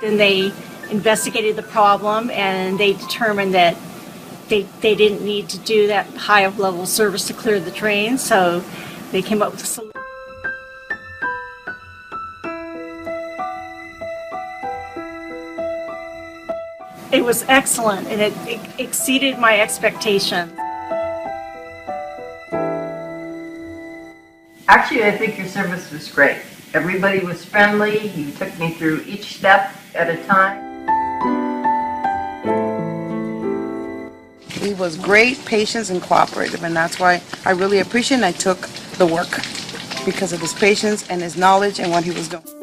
Then they investigated the problem and they determined that they didn't need to do that high level service to clear the drain, so they came up with a solution. It was excellent and it exceeded my expectations. Actually, I think your service was great. Everybody was friendly. You took me through each step at a time. He was great, patient, and cooperative, and that's why I really appreciate it, and I took the work because of his patience and his knowledge and what he was doing.